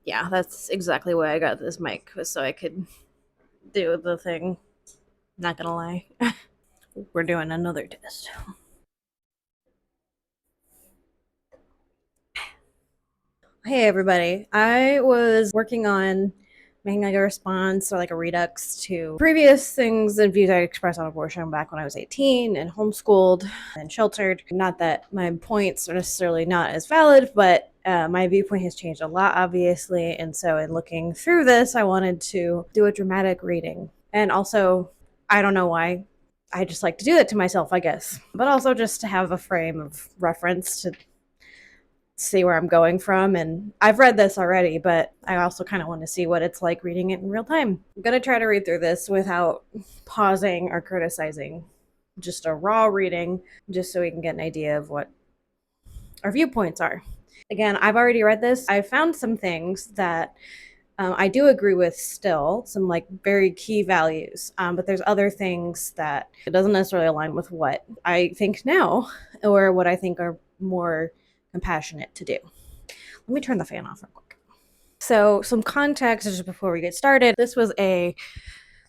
Yeah, that's exactly why I got this mic, was so I could do the thing. Not gonna lie. We're doing another test. Hey everybody. I was working on making like a response or like a redux to previous things and views I expressed on abortion back when I was 18 and homeschooled and sheltered. Not that my points are necessarily not as valid, but my viewpoint has changed a lot, obviously. And so in looking through this, I wanted to do a dramatic reading. And also, I don't know why, I just like to do that to myself, I guess. But also just to have a frame of reference to see where I'm going from. And I've read this already, but I also kind of want to see what it's like reading it in real time. I'm going to try to read through this without pausing or criticizing, just a raw reading, just so we can get an idea of what our viewpoints are. Again, I've already read this. I found some things that I do agree with still, some like very key values, but there's other things that it doesn't necessarily align with what I think now or what I think are more compassionate to do. Let me turn the fan off real quick. So, some context just before we get started. This was a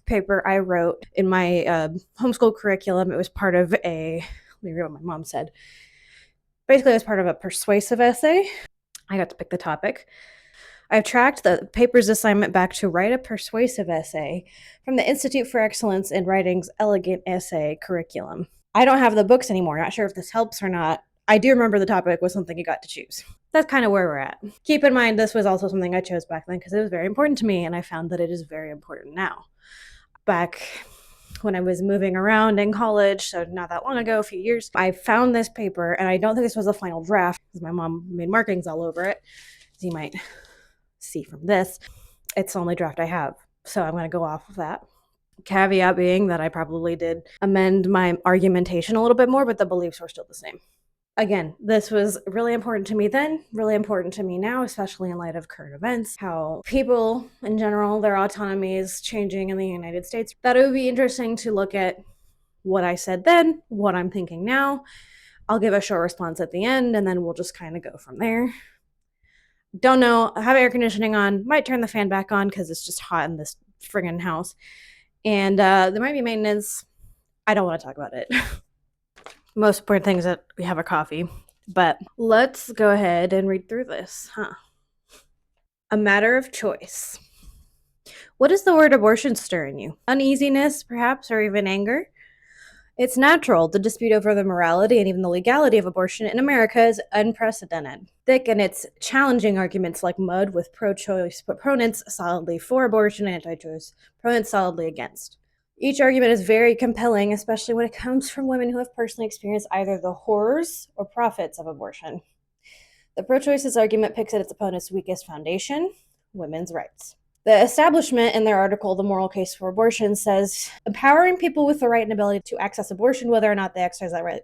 paper I wrote in my homeschool curriculum. It was part of let me read what my mom said. Basically, it was part of a persuasive essay. I got to pick the topic. I've tracked the paper's assignment back to write a persuasive essay from the Institute for Excellence in Writing's Elegant Essay curriculum. I don't have the books anymore. Not sure if this helps or not. I do remember the topic was something you got to choose. That's kind of where we're at. Keep in mind, this was also something I chose back then because it was very important to me, and I found that it is very important now. Back when I was moving around in college, so not that long ago, a few years, I found this paper, and I don't think this was a final draft because my mom made markings all over it, as you might see from this. It's the only draft I have, so I'm going to go off of that. Caveat being that I probably did amend my argumentation a little bit more, but the beliefs were still the same. Again, this was really important to me then, really important to me now, especially in light of current events, how people in general, their autonomy is changing in the United States. That it would be interesting to look at what I said then, what I'm thinking now. I'll give a short response at the end, and then we'll just kind of go from there. Don't know, I have air conditioning on, might turn the fan back on because it's just hot in this friggin' house. And there might be maintenance. I don't want to talk about it. Most important thing is that we have a coffee. But let's go ahead and read through this, A matter of choice. What does the word abortion stir in you? Uneasiness, perhaps, or even anger? It's natural. The dispute over the morality and even the legality of abortion in America is unprecedented. Thick in its challenging arguments like mud, with pro-choice proponents solidly for abortion and anti-choice proponents solidly against. Each argument is very compelling, especially when it comes from women who have personally experienced either the horrors or profits of abortion. The pro-choices argument picks at its opponent's weakest foundation, women's rights. The establishment, in their article, The Moral Case for Abortion, says empowering people with the right and ability to access abortion, whether or not they exercise that right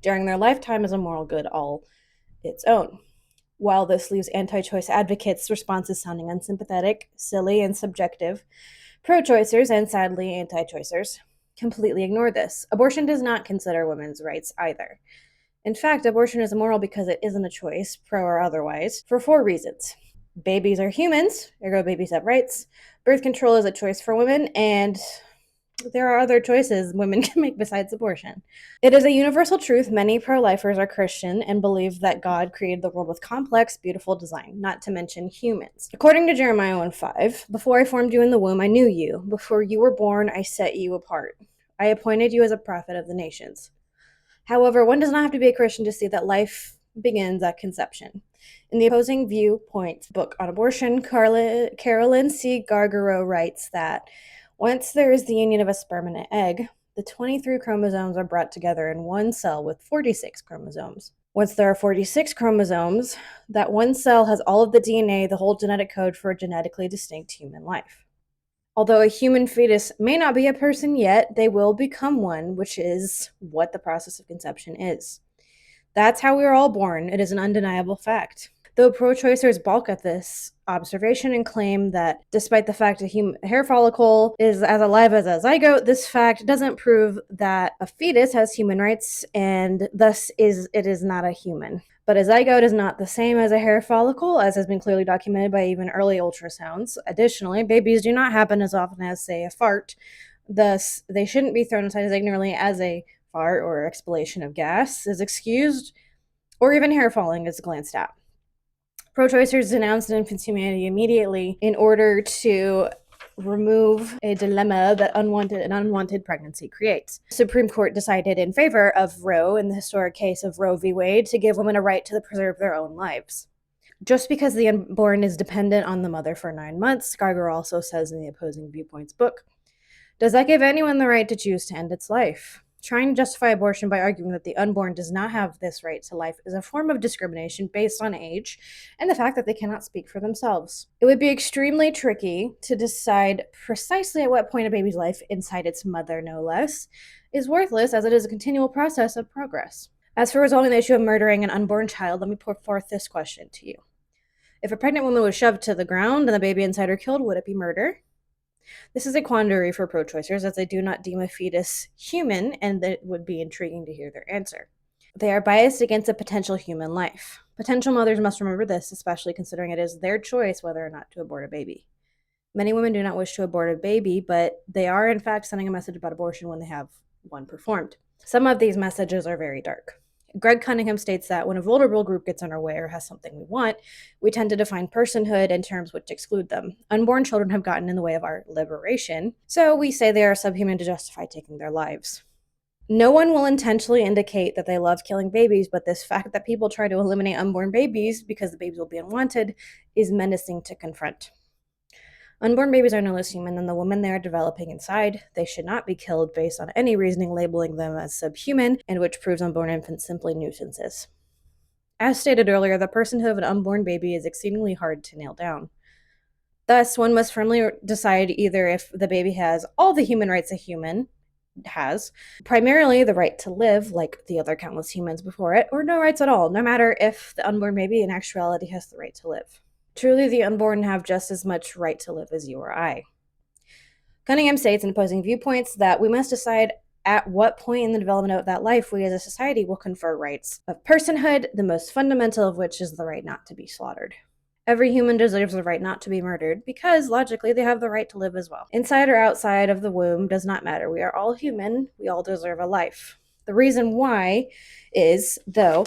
during their lifetime, is a moral good all its own. While this leaves anti-choice advocates' responses sounding unsympathetic, silly, and subjective, pro-choicers, and sadly anti-choicers, completely ignore this. Abortion does not consider women's rights either. In fact, abortion is immoral because it isn't a choice, pro or otherwise, for 4 reasons. Babies are humans, ergo babies have rights. Birth control is a choice for women, and there are other choices women can make besides abortion. It is a universal truth many pro-lifers are Christian and believe that God created the world with complex, beautiful design, not to mention humans. According to Jeremiah 1:5, before I formed you in the womb, I knew you. Before you were born, I set you apart. I appointed you as a prophet of the nations. However, one does not have to be a Christian to see that life begins at conception. In the opposing Viewpoints book on abortion, Carolyn C. Gargaro writes that once there is the union of a sperm and an egg, the 23 chromosomes are brought together in one cell with 46 chromosomes. Once there are 46 chromosomes, that one cell has all of the DNA, the whole genetic code for a genetically distinct human life. Although a human fetus may not be a person yet, they will become one, which is what the process of conception is. That's how we are all born. It is an undeniable fact. Though pro-choicers balk at this observation and claim that despite the fact a hair follicle is as alive as a zygote, this fact doesn't prove that a fetus has human rights and thus it is not a human. But a zygote is not the same as a hair follicle, as has been clearly documented by even early ultrasounds. Additionally, babies do not happen as often as, say, a fart. Thus, they shouldn't be thrown aside as ignorantly as a fart or exhalation of gas is excused, or even hair falling is glanced at. Pro-choicers denounced infant's humanity immediately in order to remove a dilemma that an unwanted pregnancy creates. The Supreme Court decided in favor of Roe in the historic case of Roe v. Wade to give women a right to preserve their own lives. Just because the unborn is dependent on the mother for 9 months, Geiger also says in the opposing Viewpoints book, does that give anyone the right to choose to end its life? Trying to justify abortion by arguing that the unborn does not have this right to life is a form of discrimination based on age and the fact that they cannot speak for themselves. It would be extremely tricky to decide precisely at what point a baby's life, inside its mother no less, is worthless, as it is a continual process of progress. As for resolving the issue of murdering an unborn child, let me put forth this question to you. If a pregnant woman was shoved to the ground and the baby inside her killed, would it be murder? This is a quandary for pro-choicers, as they do not deem a fetus human, and it would be intriguing to hear their answer. They are biased against a potential human life. Potential mothers must remember this, especially considering it is their choice whether or not to abort a baby. Many women do not wish to abort a baby, but they are in fact sending a message about abortion when they have one performed. Some of these messages are very dark. Greg Cunningham states that when a vulnerable group gets in our way or has something we want, we tend to define personhood in terms which exclude them. Unborn children have gotten in the way of our liberation, so we say they are subhuman to justify taking their lives. No one will intentionally indicate that they love killing babies, but this fact that people try to eliminate unborn babies because the babies will be unwanted is menacing to confront. Unborn babies are no less human than the woman they are developing inside. They should not be killed based on any reasoning labeling them as subhuman, and which proves unborn infants simply nuisances. As stated earlier, the personhood of an unborn baby is exceedingly hard to nail down. Thus, one must firmly decide either if the baby has all the human rights a human has, primarily the right to live, like the other countless humans before it, or no rights at all, no matter if the unborn baby in actuality has the right to live. Truly, the unborn have just as much right to live as you or I. Cunningham states in opposing Viewpoints that we must decide at what point in the development of that life we as a society will confer rights of personhood, the most fundamental of which is the right not to be slaughtered. Every human deserves the right not to be murdered because, logically, they have the right to live as well. Inside or outside of the womb does not matter. We are all human. We all deserve a life. The reason why is, though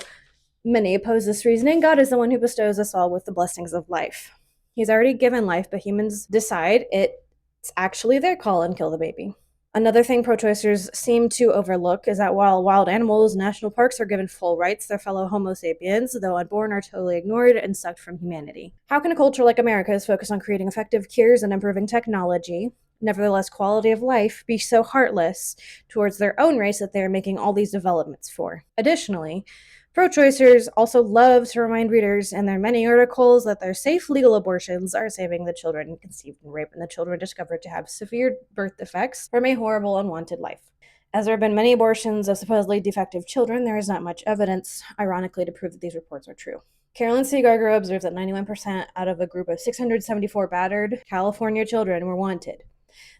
many oppose this reasoning, God is the one who bestows us all with the blessings of life. He's already given life, but humans decide it's actually their call and kill the baby. Another thing pro-choicers seem to overlook is that while wild animals in national parks are given full rights, their fellow Homo sapiens, though unborn, are totally ignored and sucked from humanity. How can a culture like America's focus on creating effective cures and improving technology, nevertheless quality of life, be so heartless towards their own race that they are making all these developments for? Additionally, pro-choicers also love to remind readers in their many articles that their safe legal abortions are saving the children conceived in rape and the children discovered to have severe birth defects from a horrible unwanted life. As there have been many abortions of supposedly defective children, there is not much evidence, ironically, to prove that these reports are true. Carolyn C. Geiger observes that 91% out of a group of 674 battered California children were wanted.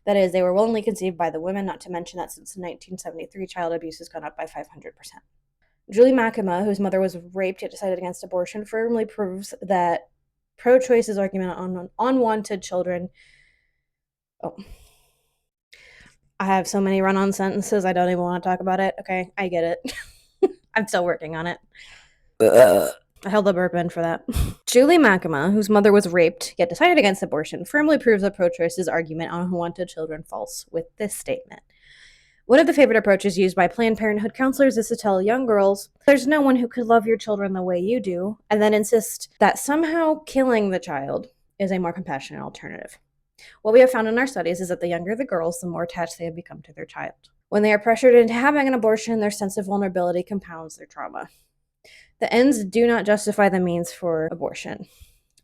That is, they were willingly conceived by the women, not to mention that since 1973, child abuse has gone up by 500%. Julie Makema, whose mother was raped yet decided against abortion, firmly proves that pro-choice's argument on unwanted children. Oh, I have so many run-on sentences, I don't even want to talk about it. Okay, I get it. I'm still working on it. I held the burp in for that. Julie Makema, whose mother was raped yet decided against abortion, firmly proves that pro-choice's argument on unwanted children false with this statement. One of the favorite approaches used by Planned Parenthood counselors is to tell young girls, there's no one who could love your children the way you do, and then insist that somehow killing the child is a more compassionate alternative. What we have found in our studies is that the younger the girls, the more attached they have become to their child. When they are pressured into having an abortion, their sense of vulnerability compounds their trauma. The ends do not justify the means for abortion.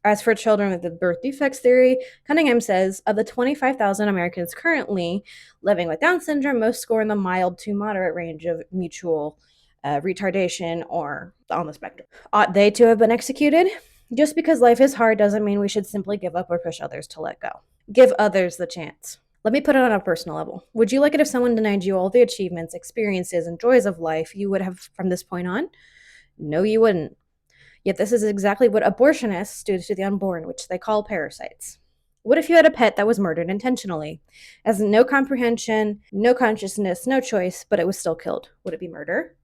As for children with the birth defects theory, Cunningham says, of the 25,000 Americans currently living with Down syndrome, most score in the mild to moderate range of mutual retardation or on the spectrum. Ought they to have been executed? Just because life is hard doesn't mean we should simply give up or push others to let go. Give others the chance. Let me put it on a personal level. Would you like it if someone denied you all the achievements, experiences, and joys of life you would have from this point on? No, you wouldn't. Yet this is exactly what abortionists do to the unborn, which they call parasites. What if you had a pet that was murdered intentionally? As no comprehension, no consciousness, no choice, but it was still killed. Would it be murder?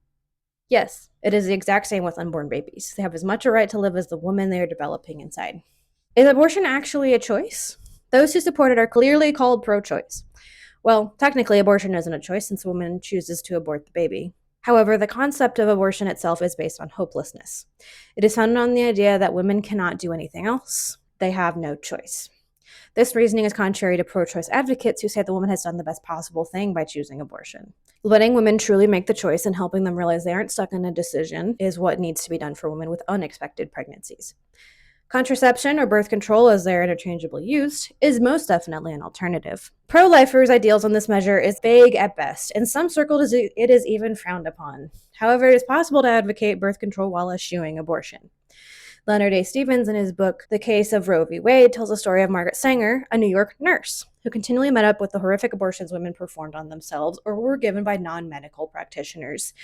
Yes, it is the exact same with unborn babies. They have as much a right to live as the woman they are developing inside. Is abortion actually a choice? Those who support it are clearly called pro-choice. Well, technically, abortion isn't a choice since a woman chooses to abort the baby. However, the concept of abortion itself is based on hopelessness. It is founded on the idea that women cannot do anything else. They have no choice. This reasoning is contrary to pro-choice advocates who say the woman has done the best possible thing by choosing abortion. Letting women truly make the choice and helping them realize they aren't stuck in a decision is what needs to be done for women with unexpected pregnancies. Contraception, or birth control as they're interchangeably used, is most definitely an alternative. Pro-lifers' ideals on this measure is vague at best. In some circles, it is even frowned upon. However, it is possible to advocate birth control while eschewing abortion. Leonard A. Stevens, in his book The Case of Roe v. Wade, tells the story of Margaret Sanger, a New York nurse, who continually met up with the horrific abortions women performed on themselves or were given by non-medical practitioners,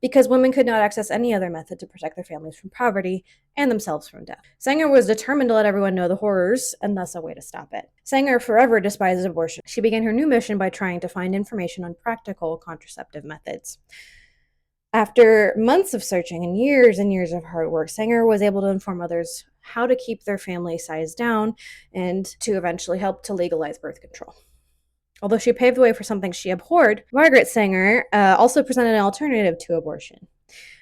because women could not access any other method to protect their families from poverty and themselves from death. Sanger was determined to let everyone know the horrors and thus a way to stop it. Sanger forever despised abortion. She began her new mission by trying to find information on practical contraceptive methods. After months of searching and years of hard work, Sanger was able to inform others how to keep their family size down and to eventually help to legalize birth control. Although she paved the way for something she abhorred, Margaret Sanger also presented an alternative to abortion.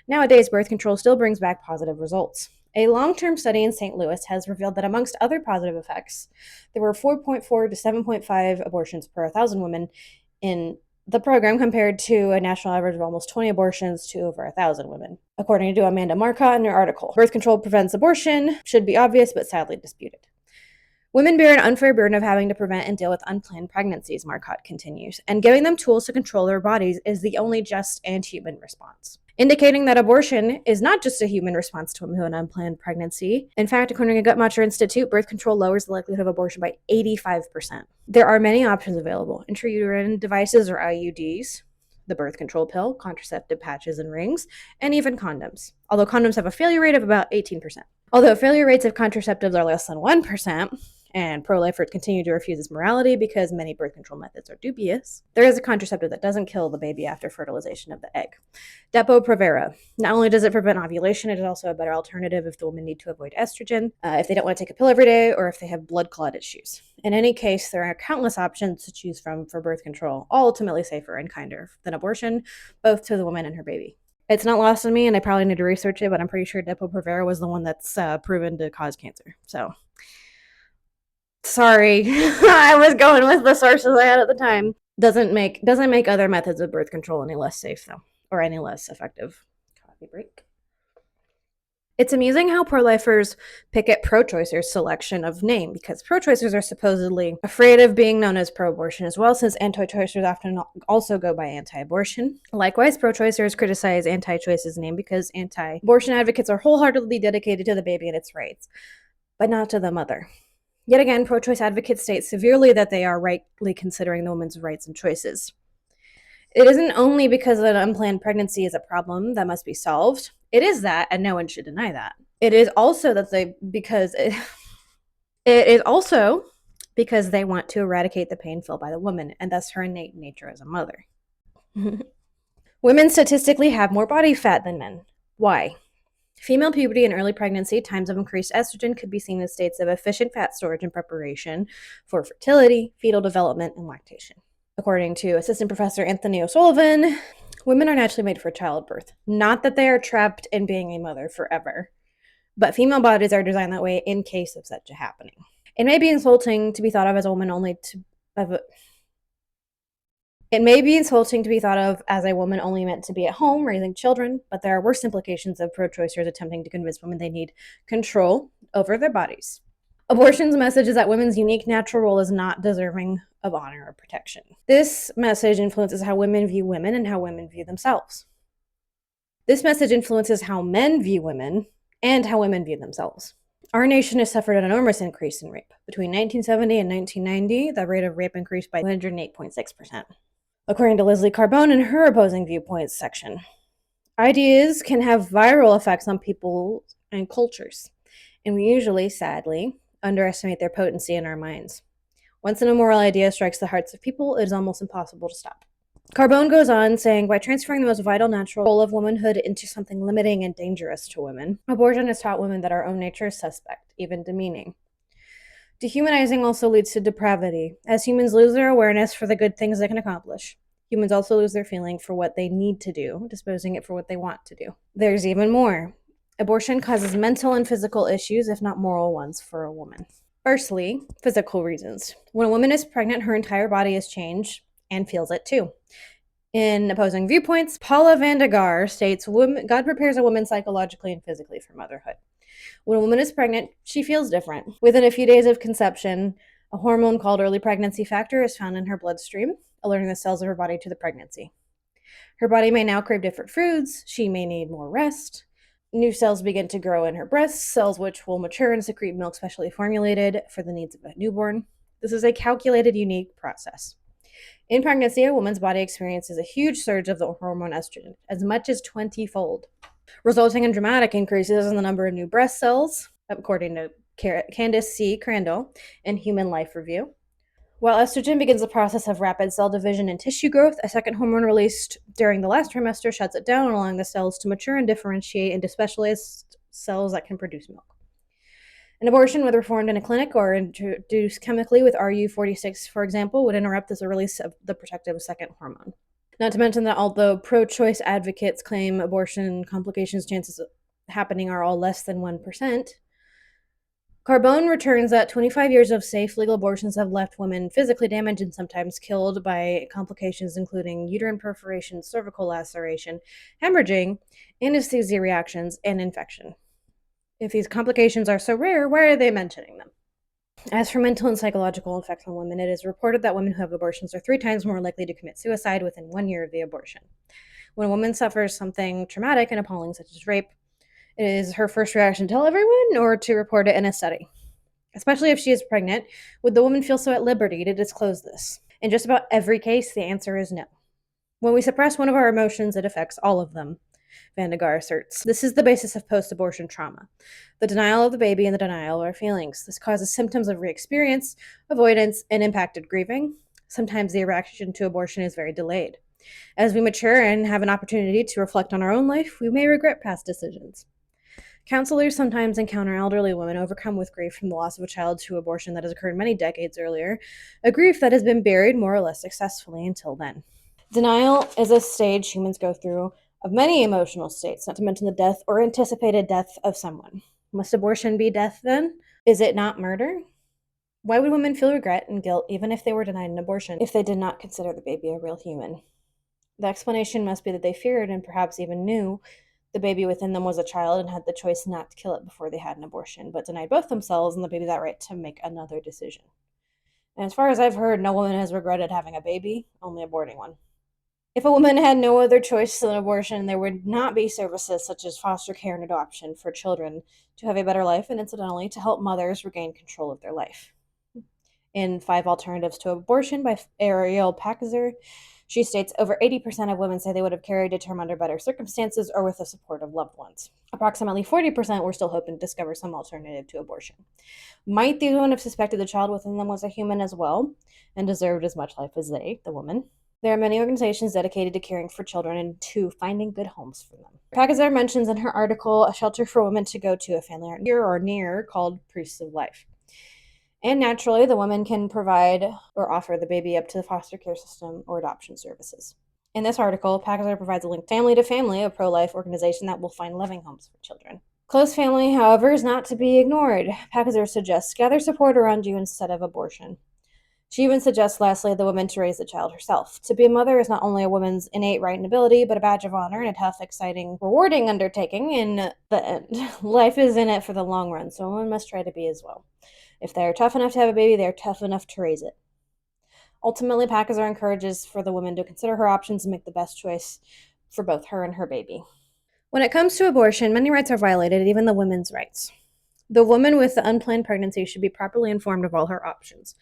Nowadays, birth control still brings back positive results. A long-term study in St. Louis has revealed that amongst other positive effects, there were 4.4 to 7.5 abortions per 1,000 women in the program compared to a national average of almost 20 abortions to over 1,000 women. According to Amanda Marcotte in her article, birth control prevents abortion should be obvious but sadly disputed. Women bear an unfair burden of having to prevent and deal with unplanned pregnancies, Marcotte continues, and giving them tools to control their bodies is the only just and human response. Indicating that abortion is not just a human response to an unplanned pregnancy. In fact, according to Guttmacher Institute, birth control lowers the likelihood of abortion by 85%. There are many options available: intrauterine devices or IUDs, the birth control pill, contraceptive patches and rings, and even condoms. Although condoms have a failure rate of about 18%. Although failure rates of contraceptives are less than 1%, and pro-lifers continue to refuse its morality because many birth control methods are dubious, there is a contraceptive that doesn't kill the baby after fertilization of the egg. Depo-Provera. Not only does it prevent ovulation, it is also a better alternative if the women need to avoid estrogen, if they don't want to take a pill every day, or if they have blood clot issues. In any case, there are countless options to choose from for birth control, all ultimately safer and kinder than abortion, both to the woman and her baby. It's not lost on me, and I probably need to research it, but I'm pretty sure Depo-Provera was the one that's proven to cause cancer. So, sorry, I was going with the sources I had at the time. Doesn't make other methods of birth control any less safe, though, or any less effective. Coffee break. It's amusing how pro-lifers pick at pro-choicers' selection of name, because pro-choicers are supposedly afraid of being known as pro-abortion as well, since anti-choicers often also go by anti-abortion. Likewise, pro-choicers criticize anti-choice's name because anti-abortion advocates are wholeheartedly dedicated to the baby and its rights, but not to the mother. Yet again, pro-choice advocates state severely that they are rightly considering the woman's rights and choices. It isn't only because an unplanned pregnancy is a problem that must be solved. It is that, and no one should deny that. It is also that it is also because they want to eradicate the pain felt by the woman, and thus her innate nature as a mother. Women statistically have more body fat than men. Why? Female puberty and early pregnancy, times of increased estrogen, could be seen as states of efficient fat storage and preparation for fertility, fetal development, and lactation. According to Assistant Professor Anthony O'Sullivan, women are naturally made for childbirth. Not that they are trapped in being a mother forever, but female bodies are designed that way in case of such a happening. It may be insulting to be thought of as a woman only It may be insulting to be thought of as a woman only meant to be at home raising children, but there are worse implications of pro-choicers attempting to convince women they need control over their bodies. Abortion's message is that women's unique natural role is not deserving of honor or protection. This message influences how women view women and how women view themselves. This message influences how men view women and how women view themselves. Our nation has suffered an enormous increase in rape. Between 1970 and 1990, the rate of rape increased by 108.6%. According to Leslie Carbone in her opposing Viewpoints section, ideas can have viral effects on people's and cultures, and we usually, sadly, underestimate their potency in our minds. Once an immoral idea strikes the hearts of people, it is almost impossible to stop. Carbone goes on saying, by transferring the most vital natural role of womanhood into something limiting and dangerous to women, abortion has taught women that our own nature is suspect, even demeaning. Dehumanizing also leads to depravity. As humans lose their awareness for the good things they can accomplish, humans also lose their feeling for what they need to do, disposing it for what they want to do. There's even more. Abortion causes mental and physical issues, if not moral ones, for a woman. Firstly, physical reasons. When a woman is pregnant, her entire body is changed and feels it too. In Opposing Viewpoints, Paula Vandegar states, God prepares a woman psychologically and physically for motherhood. When a woman is pregnant, she feels different. Within a few days of conception, a hormone called early pregnancy factor is found in her bloodstream, alerting the cells of her body to the pregnancy. Her body may now crave different foods. She may need more rest. New cells begin to grow in her breasts, cells which will mature and secrete milk specially formulated for the needs of a newborn. This is a calculated, unique process. In pregnancy, a woman's body experiences a huge surge of the hormone estrogen, as much as 20-fold, resulting in dramatic increases in the number of new breast cells, according to Candace C. Crandall in Human Life Review. While estrogen begins the process of rapid cell division and tissue growth, a second hormone released during the last trimester shuts it down, allowing the cells to mature and differentiate into specialized cells that can produce milk. An abortion, whether performed in a clinic or introduced chemically with RU46, for example, would interrupt the release of the protective second hormone. Not to mention that although pro-choice advocates claim abortion complications chances of happening are all less than 1%, Carbone returns that 25 years of safe legal abortions have left women physically damaged and sometimes killed by complications including uterine perforation, cervical laceration, hemorrhaging, anesthesia reactions, and infection. If these complications are so rare, why are they mentioning them? As for mental and psychological effects on women, it is reported that women who have abortions are 3 times more likely to commit suicide within 1 year of the abortion. When a woman suffers something traumatic and appalling, such as rape, it is her first reaction to tell everyone or to report it in a study. Especially if she is pregnant, would the woman feel so at liberty to disclose this? In just about every case, the answer is no. When we suppress one of our emotions, it affects all of them, Vandegar asserts. This is the basis of post-abortion trauma. The denial of the baby and the denial of our feelings. This causes symptoms of re-experience, avoidance, and impacted grieving. Sometimes the reaction to abortion is very delayed. As we mature and have an opportunity to reflect on our own life, we may regret past decisions. Counselors sometimes encounter elderly women overcome with grief from the loss of a child to abortion that has occurred many decades earlier, a grief that has been buried more or less successfully until then. Denial is a stage humans go through of many emotional states, not to mention the death or anticipated death of someone. Must abortion be death then? Is it not murder? Why would women feel regret and guilt even if they were denied an abortion if they did not consider the baby a real human? The explanation must be that they feared and perhaps even knew the baby within them was a child and had the choice not to kill it before they had an abortion, but denied both themselves and the baby that right to make another decision. And as far as I've heard, no woman has regretted having a baby, only aborting one. If a woman had no other choice than abortion, there would not be services such as foster care and adoption for children to have a better life and incidentally to help mothers regain control of their life. In 5 Alternatives to Abortion by Ariel Packazer, she states over 80% of women say they would have carried a term under better circumstances or with the support of loved ones. Approximately 40% were still hoping to discover some alternative to abortion. Might these women have suspected the child within them was a human as well and deserved as much life as they, the woman? There are many organizations dedicated to caring for children and to finding good homes for them. Packazer mentions in her article a shelter for women to go to a family near called Priests of Life. And naturally, the woman can provide or offer the baby up to the foster care system or adoption services. In this article, Packazer provides a link family to family, a pro-life organization that will find loving homes for children. Close family, however, is not to be ignored. Packazer suggests gather support around you instead of abortion. She even suggests, lastly, the woman to raise the child herself. To be a mother is not only a woman's innate right and ability, but a badge of honor and a tough, exciting, rewarding undertaking in the end. Life is in it for the long run, so a woman must try to be as well. If they are tough enough to have a baby, they are tough enough to raise it. Ultimately, Packazer encourages for the woman to consider her options and make the best choice for both her and her baby. When it comes to abortion, many rights are violated, even the women's rights. The woman with the unplanned pregnancy should be properly informed of all her options.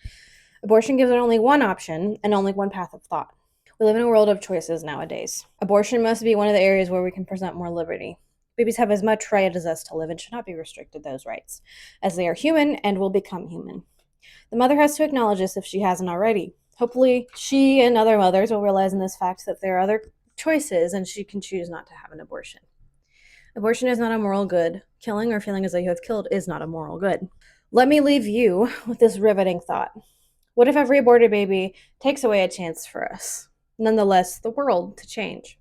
Abortion gives her only one option and only one path of thought. We live in a world of choices nowadays. Abortion must be one of the areas where we can present more liberty. Babies have as much right as us to live and should not be restricted those rights, as they are human and will become human. The mother has to acknowledge this if she hasn't already. Hopefully, she and other mothers will realize in this fact that there are other choices and she can choose not to have an abortion. Abortion is not a moral good. Killing or feeling as though you have killed is not a moral good. Let me leave you with this riveting thought. What if every aborted baby takes away a chance for us, nonetheless, the world to change?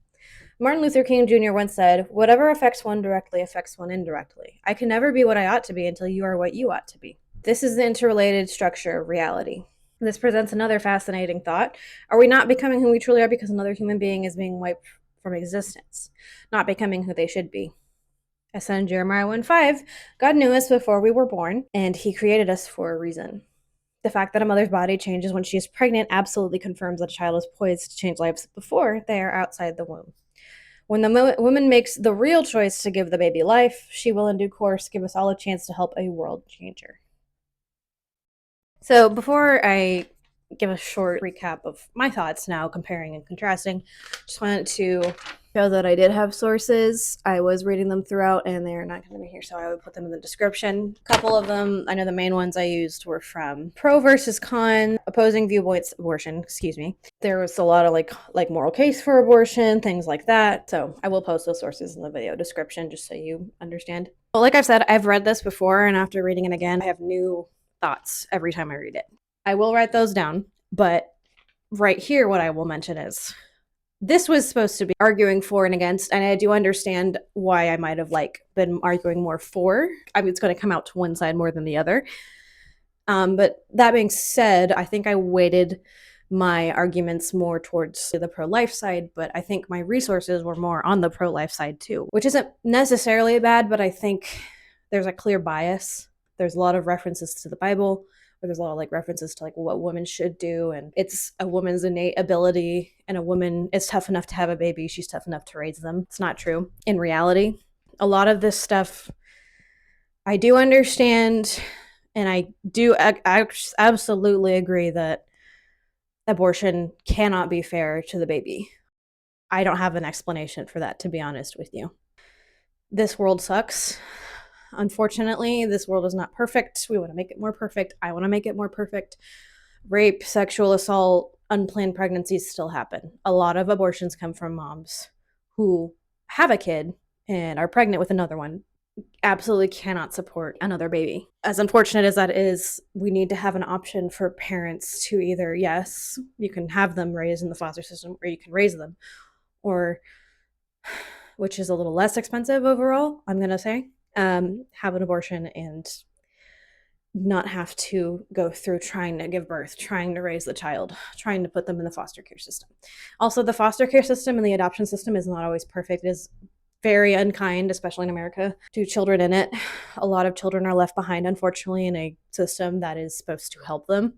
Martin Luther King Jr. once said, "Whatever affects one directly affects one indirectly. I can never be what I ought to be until you are what you ought to be." This is the interrelated structure of reality. This presents another fascinating thought. Are we not becoming who we truly are because another human being is being wiped from existence, not becoming who they should be? As said in Jeremiah 1:5, God knew us before we were born, and he created us for a reason. The fact that a mother's body changes when she is pregnant absolutely confirms that a child is poised to change lives before they are outside the womb. When the woman makes the real choice to give the baby life, she will in due course give us all a chance to help a world changer. So before I give a short recap of my thoughts now, comparing and contrasting, just wanted to show that I did have sources. I was reading them throughout, and they're not going to be here, so I would put them in the description. A couple of them, I know the main ones I used were from Pro versus Con, Opposing Viewpoints Abortion, excuse me. There was a lot of like moral case for abortion, things like that. So I will post those sources in the video description just so you understand. Well, like I've said, I've read this before, and after reading it again, I have new thoughts every time I read it. I will write those down, but right here, what I will mention is this was supposed to be arguing for and against, and I do understand why I might have been arguing more for. I mean, it's going to come out to one side more than the other. But that being said, I think I weighted my arguments more towards the pro-life side, but I think my resources were more on the pro-life side too, which isn't necessarily bad, but I think there's a clear bias. There's a lot of references to the Bible, where there's a lot of references to what women should do, and it's a woman's innate ability, and a woman is tough enough to have a baby, she's tough enough to raise them. It's not true. In reality, a lot of this stuff I do understand, and I do absolutely agree that abortion cannot be fair to the baby. I don't have an explanation for that, to be honest with you. This world sucks. Unfortunately, this world is not perfect. We want to make it more perfect. I want to make it more perfect. Rape, sexual assault, unplanned pregnancies still happen. A lot of abortions come from moms who have a kid and are pregnant with another one. Absolutely cannot support another baby. As unfortunate as that is, we need to have an option for parents to either, yes, you can have them raised in the foster system, or you can raise them, or, which is a little less expensive overall, I'm going to say, have an abortion and not have to go through trying to give birth, trying to raise the child, trying to put them in the foster care system. Also, the foster care system and the adoption system is not always perfect. It is very unkind, especially in America, to children in it. A lot of children are left behind, unfortunately, in a system that is supposed to help them.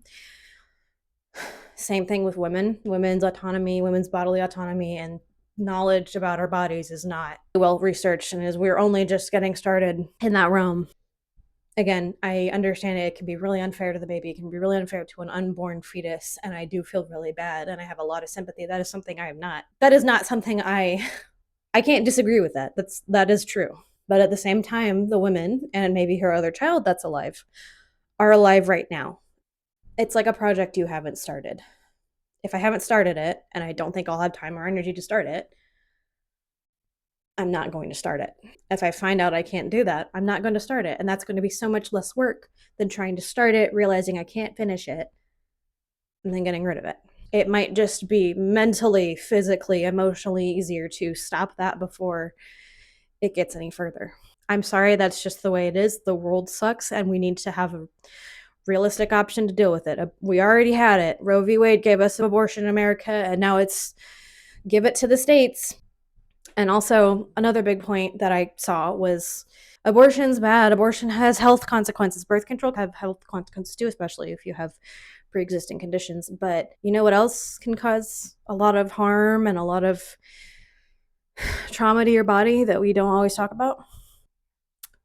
Same thing with women. Women's autonomy, women's bodily autonomy, and knowledge about our bodies is not well researched, and as we're only just getting started in that realm. Again, I understand it can be really unfair to the baby. It can be really unfair to an unborn fetus, and I do feel really bad, and I have a lot of sympathy. That is something I am not. That is not something I can't disagree with that. That is true. But at the same time, the women, and maybe her other child that's alive, are alive right now. It's like a project you haven't started. If I haven't started it, and I don't think I'll have time or energy to start it, I'm not going to start it. If I find out I can't do that, I'm not going to start it. And that's going to be so much less work than trying to start it, realizing I can't finish it, and then getting rid of it. It might just be mentally, physically, emotionally easier to stop that before it gets any further. I'm sorry, that's just the way it is. The world sucks, and we need to have a realistic option to deal with it. We already had it. Roe v. Wade gave us abortion in America, and now it's give it to the states. And also, another big point that I saw was abortion's bad. Abortion has health consequences. Birth control have health consequences too, especially if you have pre-existing conditions. But you know what else can cause a lot of harm and a lot of trauma to your body that we don't always talk about?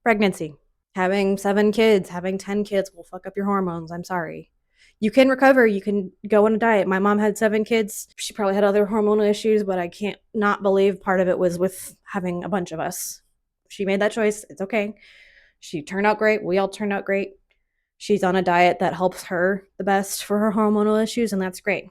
Pregnancy. Having 7 kids, having 10 kids will fuck up your hormones. I'm sorry. You can recover. You can go on a diet. My mom had 7 kids. She probably had other hormonal issues, but I can't not believe part of it was with having a bunch of us. She made that choice. It's okay. She turned out great. We all turned out great. She's on a diet that helps her the best for her hormonal issues, and that's great.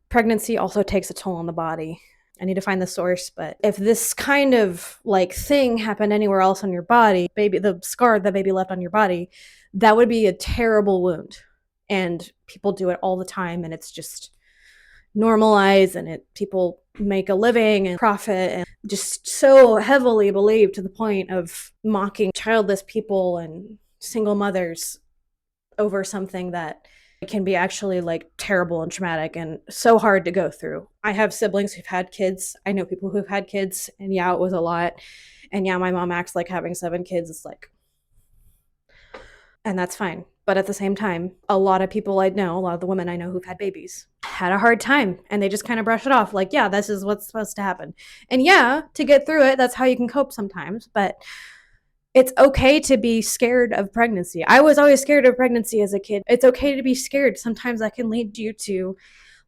Pregnancy also takes a toll on the body. I need to find the source, but if this kind of like thing happened anywhere else on your body, baby, the scar that baby left on your body, that would be a terrible wound. And people do it all the time, and it's just normalized, and people make a living and profit, and just so heavily believed to the point of mocking childless people and single mothers over something that can be actually like terrible and traumatic and so hard to go through. I have siblings who've had kids. I know people who've had kids, and yeah, it was a lot. And yeah, my mom acts like having 7 kids is like, and that's fine. But at the same time, a lot of people I know, a lot of the women I know who've had babies, had a hard time, and they just kind of brush it off like, yeah, this is what's supposed to happen. And yeah, to get through it, that's how you can cope sometimes. But it's okay to be scared of pregnancy. I was always scared of pregnancy as a kid. It's okay to be scared. Sometimes that can lead you to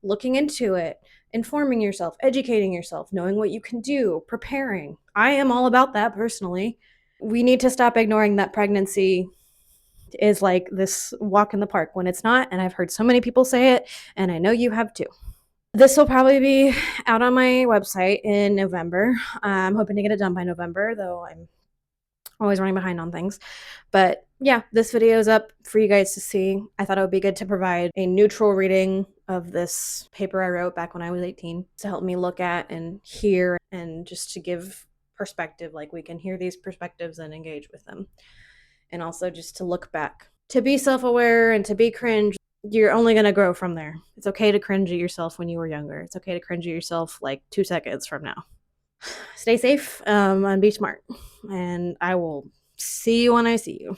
looking into it, informing yourself, educating yourself, knowing what you can do, preparing. I am all about that personally. We need to stop ignoring that pregnancy is like this walk in the park when it's not. And I've heard so many people say it, and I know you have too. This will probably be out on my website in November. I'm hoping to get it done by November, though I'm always running behind on things. But yeah, this video is up for you guys to see. I thought it would be good to provide a neutral reading of this paper I wrote back when I was 18 to help me look at and hear, and just to give perspective, like we can hear these perspectives and engage with them. And also just to look back, to be self-aware and to be cringe. You're only going to grow from there. It's okay to cringe at yourself when you were younger. It's okay to cringe at yourself like 2 seconds from now. Stay safe and be smart. And I will see you when I see you.